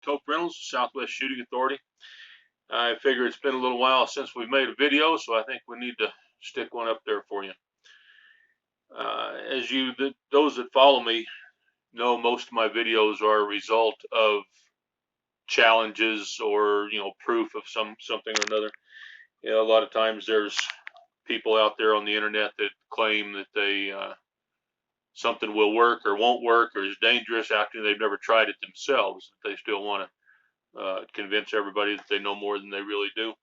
Cope Reynolds, Southwest Shooting Authority. I figure it's been a little while since we've made a video, so I think we need to stick one up there for you. As those that follow me know, most of my videos are a result of challenges or proof of something or another. A lot of times there's people out there on the internet that claim that they something will work or won't work or is dangerous after they've never tried it themselves. They still want to convince everybody that they know more than they really do.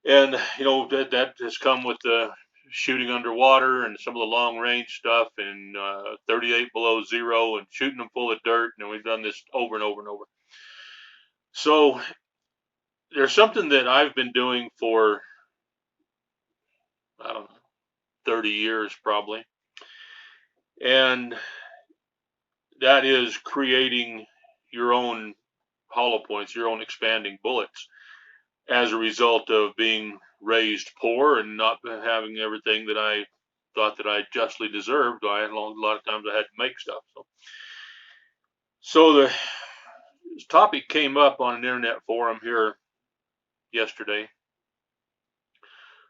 And that has come with the shooting underwater and some of the long range stuff and 38 below zero and shooting them full of dirt. And we've done this over and over and over. So there's something that I've been doing for, I don't know, 30 years probably. And that is creating your own hollow points, your own expanding bullets, as a result of being raised poor and not having everything that I thought that I justly deserved. A lot of times I had to make stuff. So the topic came up on an internet forum here yesterday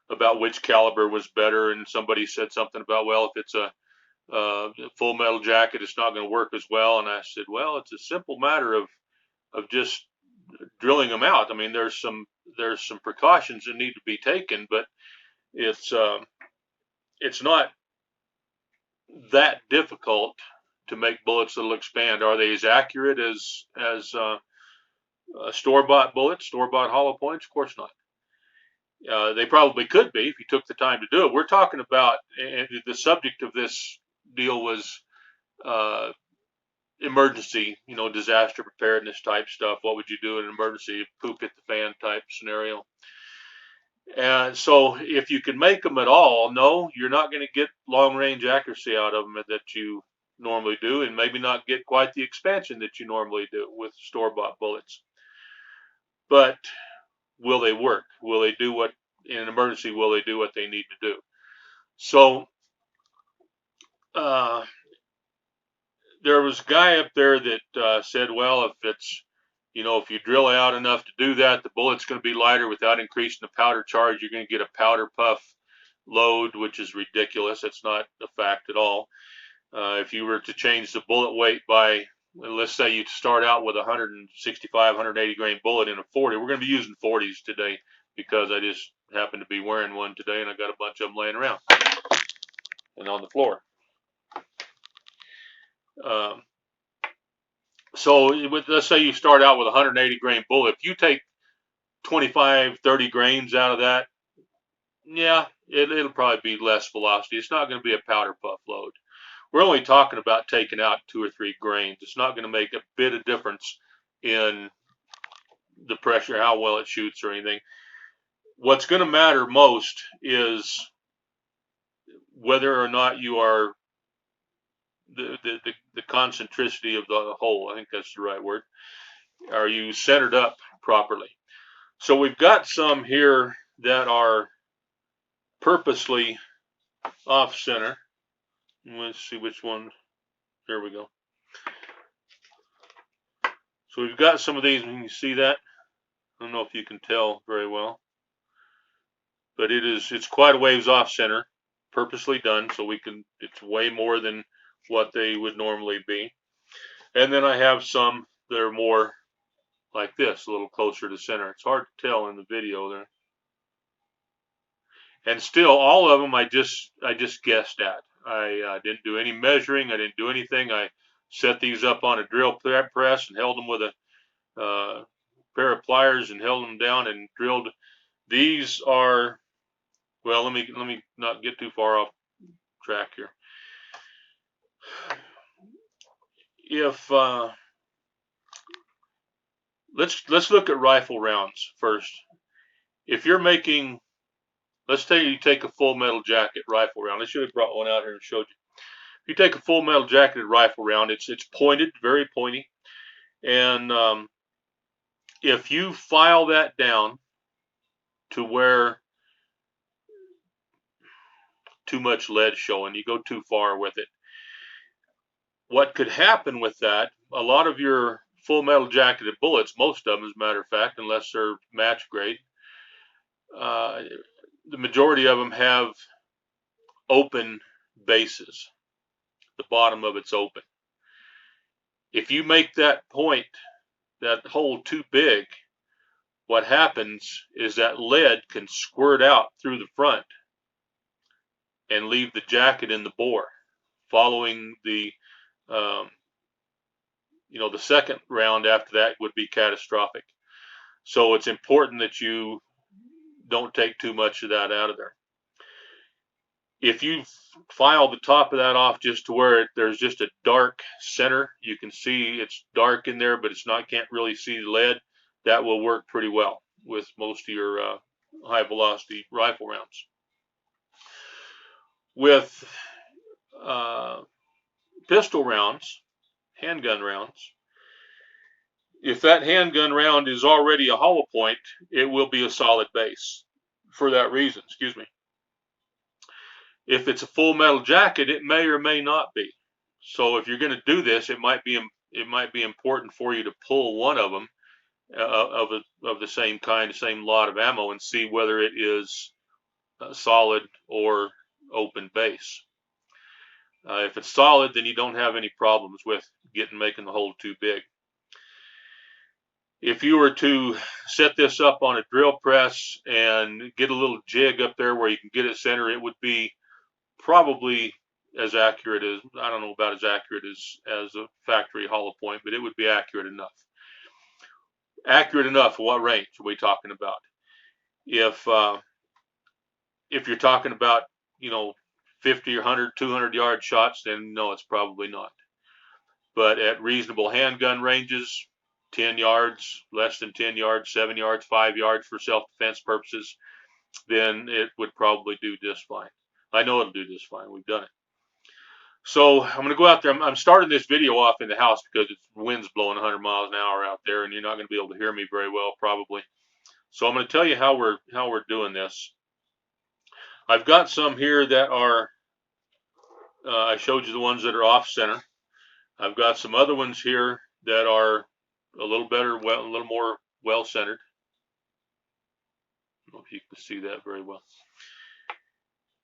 about which caliber was better, and somebody said something about, well, if it's a full metal jacket, it's not going to work as well. And I said, well, it's a simple matter of just drilling them out. I mean, there's some precautions that need to be taken, but it's not that difficult to make bullets that'll expand. Are they as accurate as store-bought bullets, store-bought hollow points? Of course not. They probably could be if you took the time to do it. We're talking about, and the subject of this deal was emergency, disaster preparedness type stuff. What would you do in an emergency? Poop hit the fan type scenario. And so if you can make them at all, no, you're not going to get long range accuracy out of them that you normally do, and maybe not get quite the expansion that you normally do with store-bought bullets. But will they work? Will they do what, in an emergency, will they do what they need to do? So there was a guy up there that said, well, if it's, if you drill out enough to do that, the bullet's going to be lighter without increasing the powder charge. You're going to get a powder puff load, which is ridiculous. That's not a fact at all. If you were to change the bullet weight by, let's say you start out with a 165, 180 grain bullet in a 40. We're going to be using 40s today because I just happen to be wearing one today, and I got a bunch of them laying around and on the floor. So let's say you start out with a 180 grain bullet. If you take 25, 30 grains out of that, yeah, it'll probably be less velocity. It's not going to be a powder puff load. We're only talking about taking out 2 or 3 grains. It's not going to make a bit of difference in the pressure, how well it shoots or anything. What's going to matter most is whether or not you are the concentricity of the hole. I think that's the right word. Are you centered up properly? So we've got some here that are purposely off center. Let's see which one. There we go. So we've got some of these, and you can see that. I don't know if you can tell very well, but it's quite a ways off center, purposely done, so it's way more than what they would normally be. And then I have some that are more like this, a little closer to center. It's hard to tell in the video there. And still, all of them I just guessed at. I didn't do any measuring. I didn't do anything. I set these up on a drill press and held them with a pair of pliers and held them down and drilled. These are, well, let me not get too far off track here. If let's look at rifle rounds first. If you're making, let's say you take a full metal jacket rifle round. I should have brought one out here and showed you. If you take a full metal jacketed rifle round, it's pointed, very pointy, and if you file that down to where too much lead showing, you go too far with it. What could happen with that, a lot of your full metal jacketed bullets, most of them, as a matter of fact, unless they're match grade, the majority of them have open bases. The bottom of it's open. If you make that point, that hole too big, what happens is that lead can squirt out through the front and leave the jacket in the bore. Following the the second round after that would be catastrophic. So it's important that you don't take too much of that out of there. If you file the top of that off just to where there's just a dark center, you can see it's dark in there, but can't really see the lead, that will work pretty well with most of your high velocity rifle rounds. With pistol rounds, handgun rounds, if that handgun round is already a hollow point, it will be a solid base for that reason, excuse me. If it's a full metal jacket, it may or may not be. So if you're going to do this, it might be important for you to pull one of them of the same kind, the same lot of ammo, and see whether it is solid or open base. If it's solid, then you don't have any problems with making the hole too big. If you were to set this up on a drill press and get a little jig up there where you can get it center, it would be probably as accurate as, I don't know about as accurate as a factory hollow point, but it would be accurate enough. Accurate enough, what range are we talking about? If you're talking about, 50 or 100, 200 yard shots, then no, it's probably not. But at reasonable handgun ranges, 10 yards, less than 10 yards, 7 yards, 5 yards for self-defense purposes, then it would probably do just fine. I know it'll do just fine. We've done it. So I'm going to go out there. I'm starting this video off in the house because the wind's blowing 100 miles an hour out there, and you're not going to be able to hear me very well, probably. So I'm going to tell you how we're doing this. I've got some here that are, I showed you the ones that are off center. I've got some other ones here that are a little better, a little more well centered. I don't know if you can see that very well.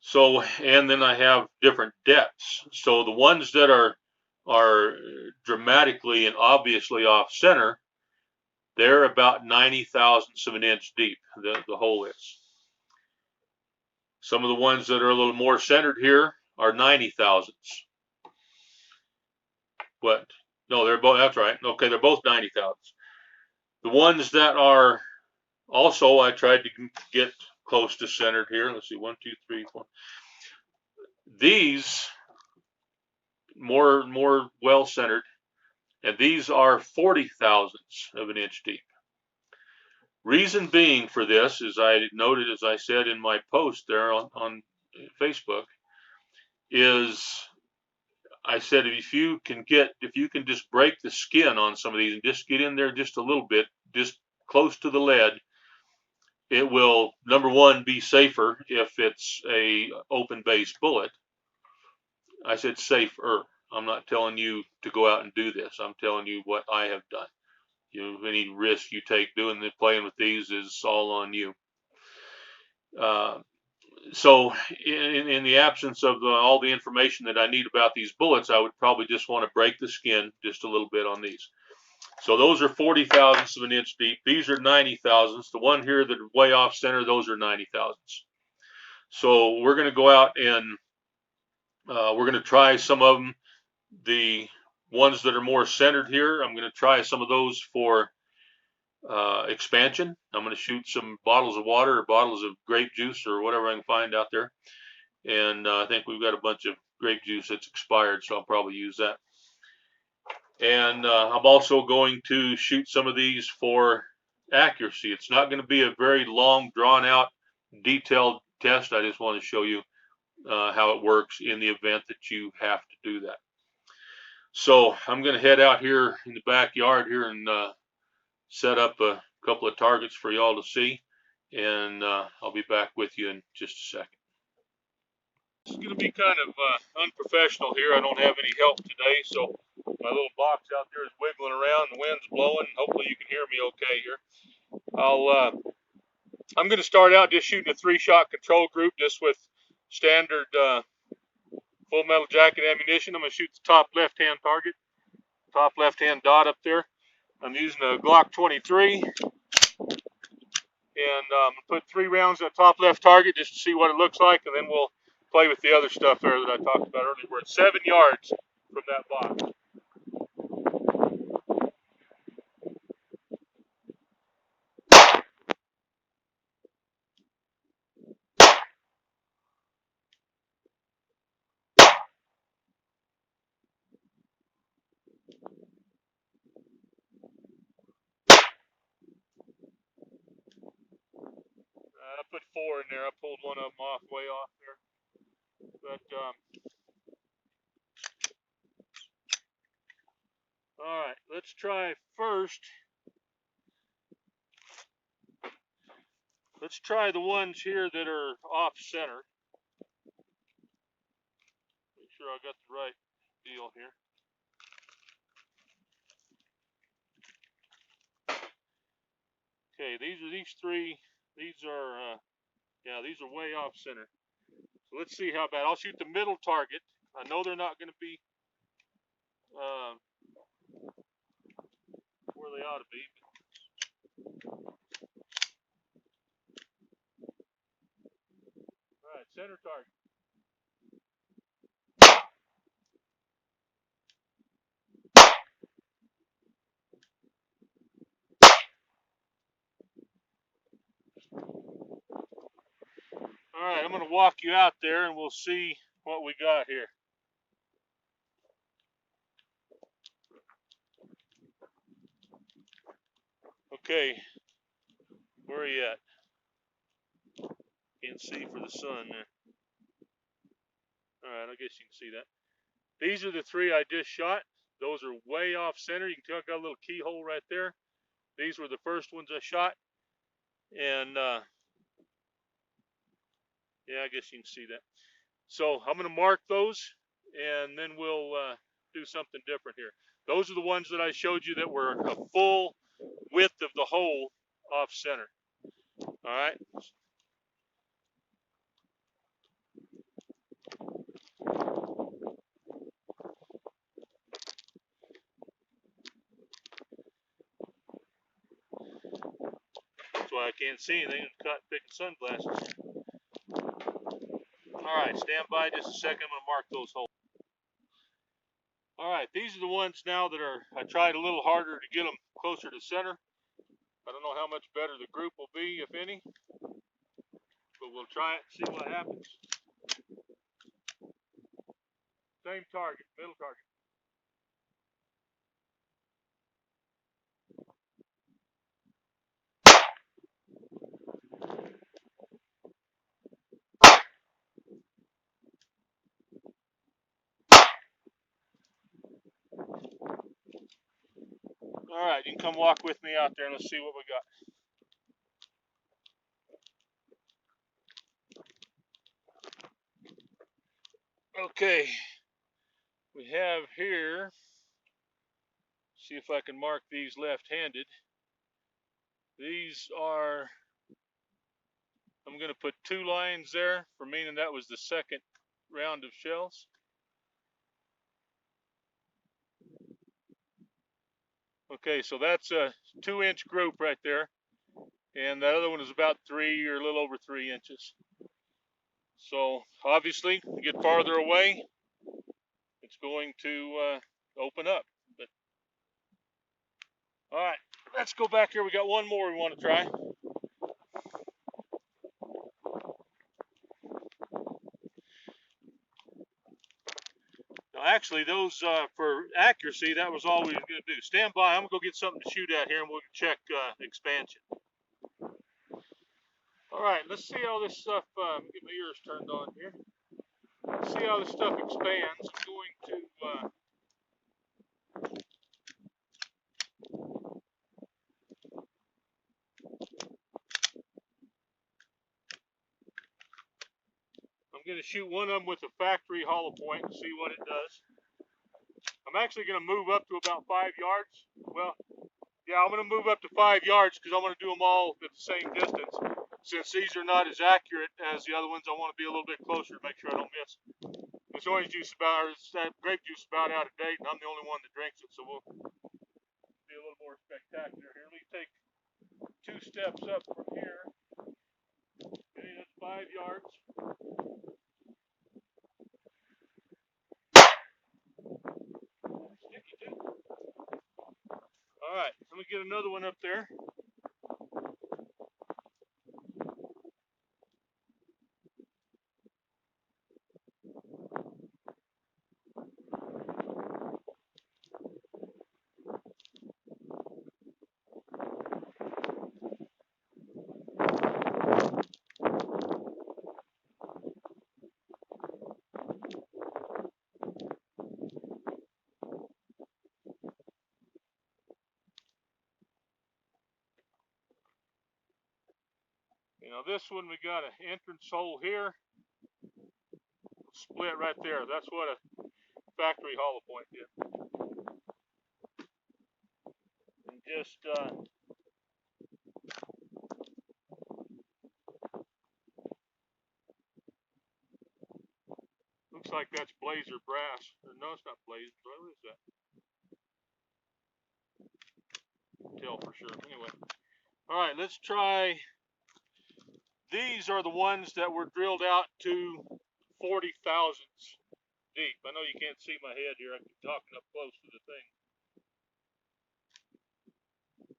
So, and then I have different depths. So the ones that are dramatically and obviously off center, they're about 90 thousandths of an inch deep, the hole is. Some of the ones that are a little more centered here are 90 thousandths. What? No, they're both, that's right. Okay, they're both 90 thousandths. The ones that are also, I tried to get close to centered here. Let's see, 1, 2, 3, 4. These more well centered, and these are 40 thousandths of an inch deep. Reason being for this, as I noted, as I said in my post there on Facebook, is I said if you can just break the skin on some of these and just get in there just a little bit, just close to the lead, it will, number one, be safer if it's a open base bullet. I said safer. I'm not telling you to go out and do this. I'm telling you what I have done. Any risk you take playing with these is all on you. So in the absence of all the information that I need about these bullets, I would probably just want to break the skin just a little bit on these. So those are 40 thousandths of an inch deep. These are 90 thousandths. The one here that are way off center, those are 90 thousandths. So we're going to go out and we're going to try some of them. The ones that are more centered here, I'm going to try some of those for expansion. I'm going to shoot some bottles of water or bottles of grape juice or whatever I can find out there. And I think we've got a bunch of grape juice that's expired, so I'll probably use that. And I'm also going to shoot some of these for accuracy. It's not going to be a very long, drawn-out, detailed test. I just want to show you how it works in the event that you have to do that. So I'm going to head out here in the backyard here and set up a couple of targets for y'all to see. And I'll be back with you in just a second. This is going to be kind of unprofessional here. I don't have any help today, so my little box out there is wiggling around. The wind's blowing. Hopefully you can hear me okay here. I'm going to start out just shooting a 3-shot control group just with standard full metal jacket ammunition. I'm going to shoot the top left-hand target, top left-hand dot up there. I'm using a Glock 23. And put 3 rounds at top left target just to see what it looks like, and then we'll play with the other stuff there that I talked about earlier. We're at 7 yards from that box. I put 4 in there. I pulled one of them off, way off there. But all right, let's try first. Let's try the ones here that are off center. Make sure I got the right deal here. Okay, these 3. These are yeah, these are way off center. So let's see how bad. I'll shoot the middle target. I know they're not going to be where they ought to be. All right, center target. All right, I'm going to walk you out there and we'll see what we got here. Okay, where are you at? Can't see for the sun there. All right, I guess you can see that. These are the 3 I just shot. Those are way off center. You can tell I got a little keyhole right there. These were the first ones I shot. And yeah, I guess you can see that. So I'm going to mark those and then we'll do something different here. Those are the ones that I showed you that were a full width of the hole off center. All right. That's why I can't see anything. I'm caught picking sunglasses. All right, stand by just a second. I'm going to mark those holes. All right, these are the ones now that are, I tried a little harder to get them closer to center. I don't know how much better the group will be, if any, but we'll try it and see what happens. Same target, middle target. All right, you can come walk with me out there and let's see what we got. Okay, we have here, see if I can mark these left-handed. These are, I'm going to put 2 lines there for meaning that was the second round of shells. Okay, so that's a 2-inch group right there. And the other one is about 3 or a little over 3 inches. So obviously, to get farther away, it's going to open up. But all right, let's go back here. We got one more we want to try. Now, actually, those for accuracy, that was all we were going to do. Stand by. I'm going to go get something to shoot at here, and we'll check expansion. All right, let's see how this stuff. Get my ears turned on here. Let's see how this stuff expands. I'm going to. going to shoot one of them with a factory hollow point and see what it does. I'm actually going to move up to about 5 yards. Well, yeah, I'm going to move up to 5 yards because I want to do them all at the same distance. Since these are not as accurate as the other ones, I want to be a little bit closer to make sure I don't miss. This orange juice that grape juice is about out of date, and I'm the only one that drinks it, so we'll be a little more spectacular here. Let me take 2 steps up from here. Okay, that's 5 yards. Sticky too. All right, let me get another one up there. You know, this one we got an entrance hole here, split right there. That's what a factory hollow point did. And just looks like that's blazer brass. Or no, it's not blazer. What is that? Tell for sure. Anyway, all right, let's try. These are the ones that were drilled out to 40 thousandths deep. I know you can't see my head here. I'm talking up close to the thing.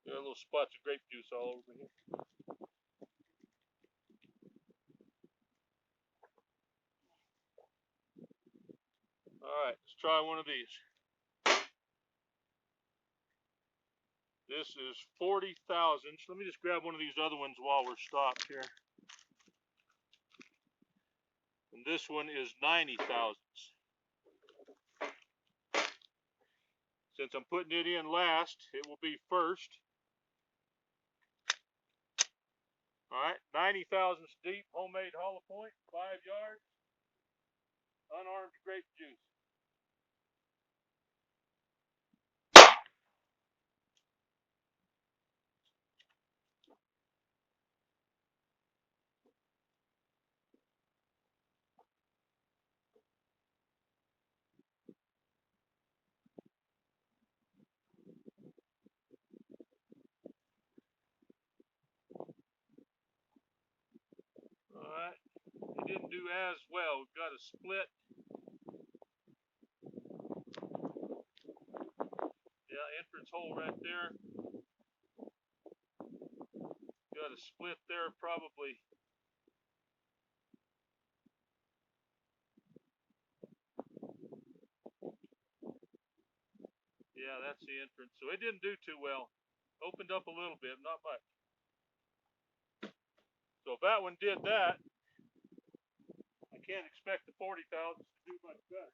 There are little spots of grape juice all over here. All right, let's try one of these. This is 40 thousandths. Let me just grab one of these other ones while we're stopped here. And this one is 90 thousandths. Since I'm putting it in last, it will be first. All right, 90 thousandths deep, homemade hollow point, 5 yards, unarmed grape juice. All right, it didn't do as well. We've got a split. Yeah, entrance hole right there. Got a split there, probably. Yeah, that's the entrance. So it didn't do too well. Opened up a little bit, not much. So if that one did that, I can't expect the 40 thousandths to do much better.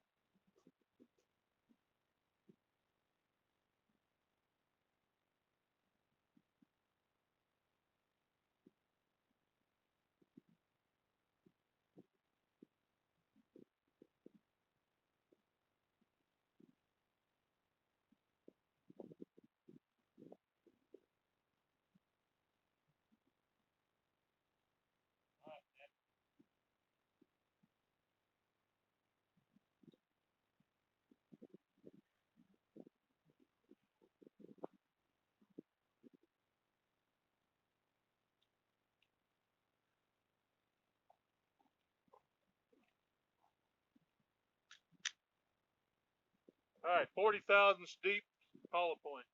All right, 40 thousandths deep, hollow point.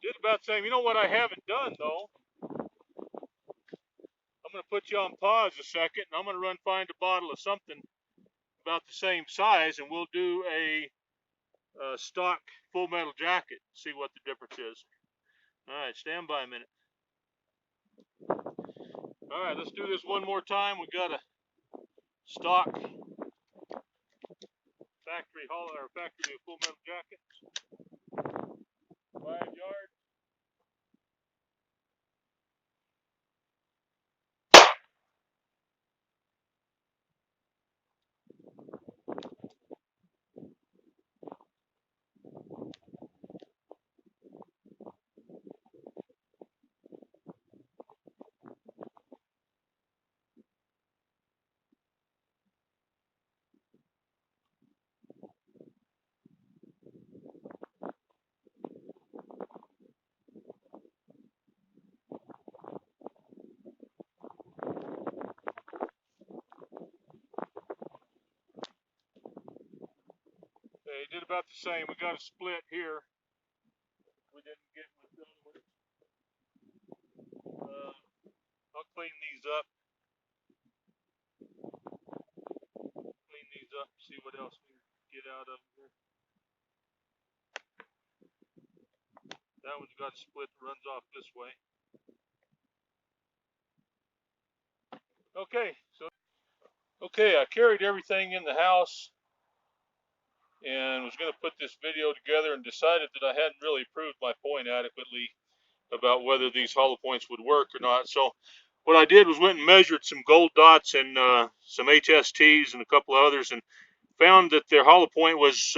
Just about the same. You know what I haven't done though? I'm going to put you on pause a second, and I'm going to run find a bottle of something about the same size, and we'll do a stock full metal jacket, see what the difference is. Alright, stand by a minute. Alright, let's do this one more time. We got a stock factory full metal jacket. 5 yards. Okay, did about the same. We got a split here. We didn't get with the other one. I'll clean these up. See what else we can get out of here. That one's got a split that runs off this way. Okay, I carried everything in the house and was going to put this video together and decided that I hadn't really proved my point adequately about whether these Hollowpoints would work or not. So what I did was went and measured some gold dots and some HSTs and a couple of others, and found that their Hollowpoint was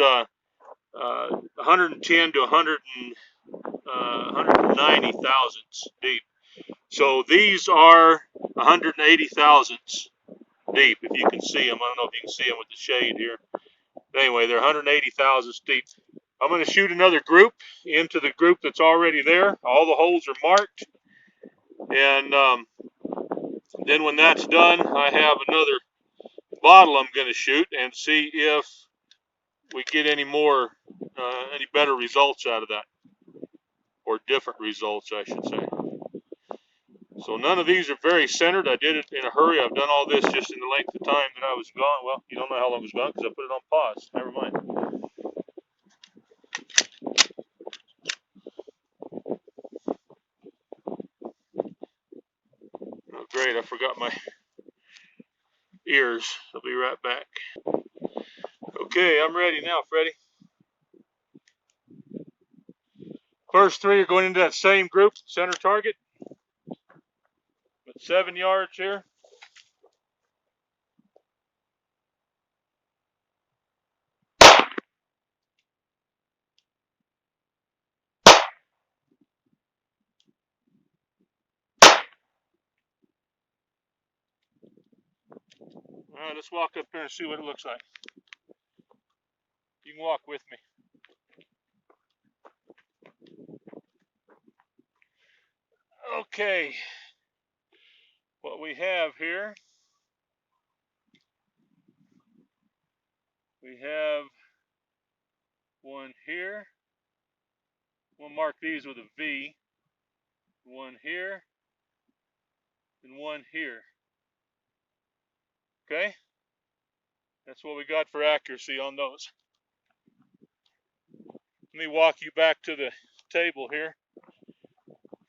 110 to 190 thousandths deep. So these are 180 thousandths deep, if you can see them. I don't know if you can see them with the shade here. But anyway, they're 180 thousandths deep. I'm going to shoot another group into the group that's already there. All the holes are marked. And then when that's done, I have another bottle I'm going to shoot and see if we get any better results out of that. Or different results, I should say. So none of these are very centered. I did it in a hurry. I've done all this just in the length of time that I was gone. Well, you don't know how long I was gone because I put it on pause. Never mind. Oh, great, I forgot my ears. I'll be right back. Okay, I'm ready now, Freddie. First three are going into that same group, center target, with 7 yards here. All right, let's walk up there and see what it looks like. You can walk with me. Okay, what we have here, we have one here. We'll mark these with a V. One here, and one here. Okay? That's what we got for accuracy on those. Let me walk you back to the table here,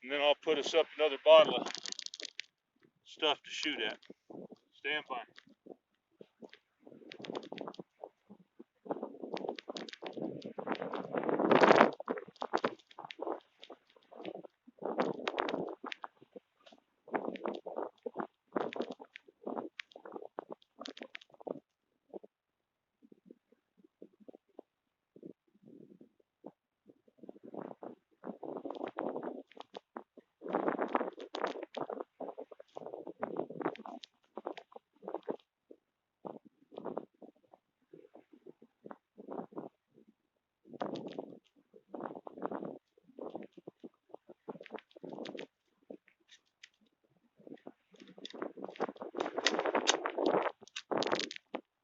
and then I'll put us up another bottle of stuff to shoot at. Stand by.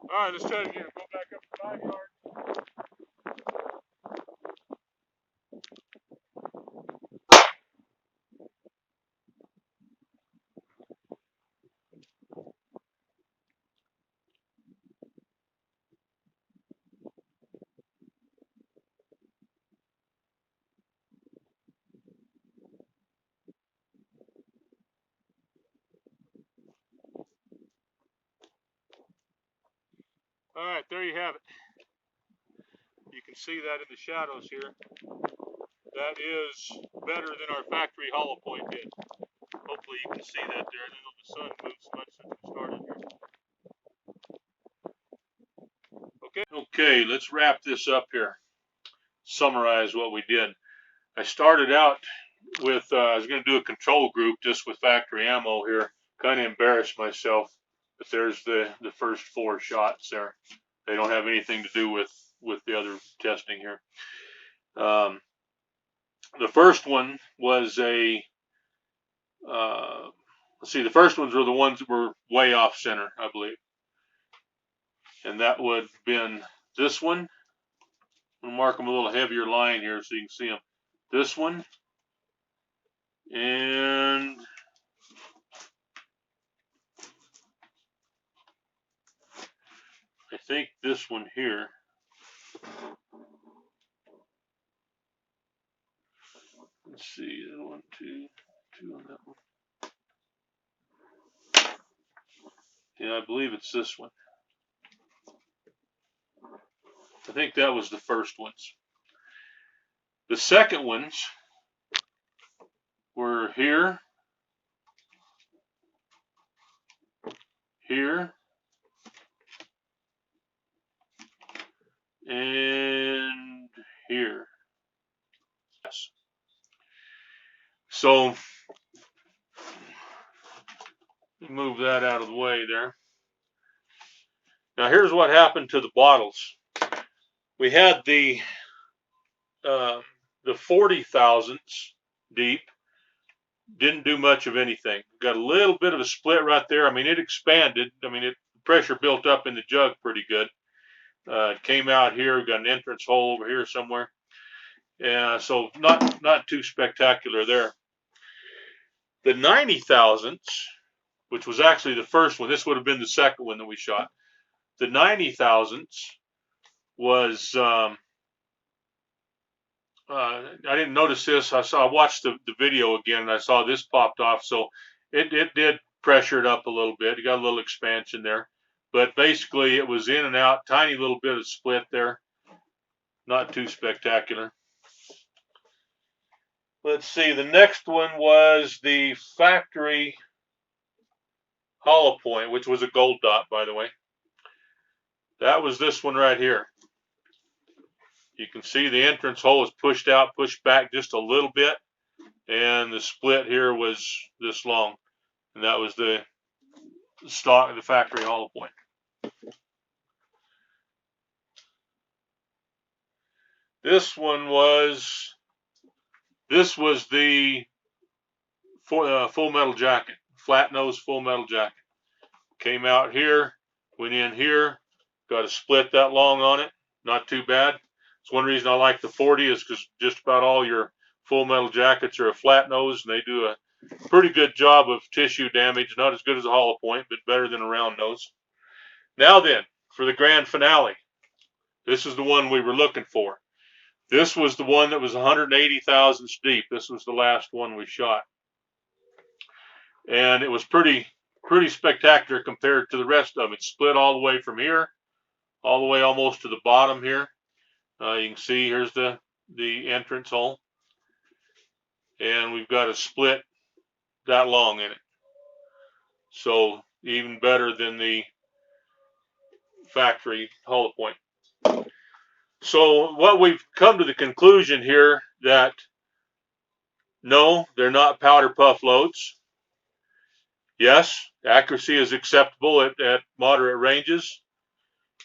All right, let's try it again. Go back up to 5 yards. All right, there you have it. You can see that in the shadows here. That is better than our factory hollow point did. Hopefully you can see that there. I don't know if the sun moved so much since we started here. Okay, let's wrap this up here. Summarize what we did. I started out with, I was going to do a control group just with factory ammo here. Kind of embarrassed myself, but there's the first 4 shots there. They don't have anything to do with the other testing here. The first one was a, let's see, the first ones were the ones that were way off center, I believe. And that would have been this one. I'm going to mark them a little heavier line here so you can see them. This one. And I think this one here. Let's see, 1, 2, 2 on that one. Yeah, I believe it's this one. I think that was the first ones. The second ones were here, here, and here. Yes. So move that out of the way there. Now here's what happened to the bottles. We had the 40 thousandths deep. Didn't do much of anything. Got a little bit of a split right there. I mean, it expanded. I mean, pressure built up in the jug pretty good. It came out here. Got an entrance hole over here somewhere. Yeah, so not too spectacular there. The 90 thousandths, which was actually the first one. This would have been the second one that we shot. The 90 thousandths was I didn't notice this. I watched the video again and I saw this popped off. So it did pressure it up a little bit. It got a little expansion there, but basically it was in and out, tiny little bit of split there. Not too spectacular. Let's see. The next one was the factory hollow point, which was a gold dot, by the way. That was this one right here. You can see the entrance hole is pushed out, pushed back just a little bit, and the split here was this long, and that was the stock of the factory hollow point. This was the full metal jacket, flat nose full metal jacket. Came out here, went in here, got a split that long on it, not too bad. It's one reason I like the 40 is because just about all your full metal jackets are a flat nose, and they do a pretty good job of tissue damage. Not as good as a hollow point, but better than a round nose. Now then, for the grand finale, this is the one we were looking for. This was the one that was 180 thousandths deep. This was the last one we shot, and it was pretty spectacular compared to the rest of them. It split all the way from here, all the way almost to the bottom here. You can see here's the entrance hole, and we've got a split that long in it. So even better than the factory hollow point. So what we've come to the conclusion here that no, they're not powder puff loads. Yes, accuracy is acceptable at moderate ranges.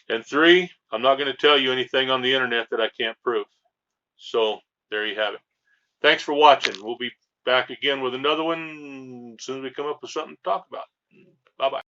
And 3, I'm not going to tell you anything on the internet that I can't prove. So there you have it. Thanks for watching. We'll be back again with another one as soon as we come up with something to talk about. Bye-bye.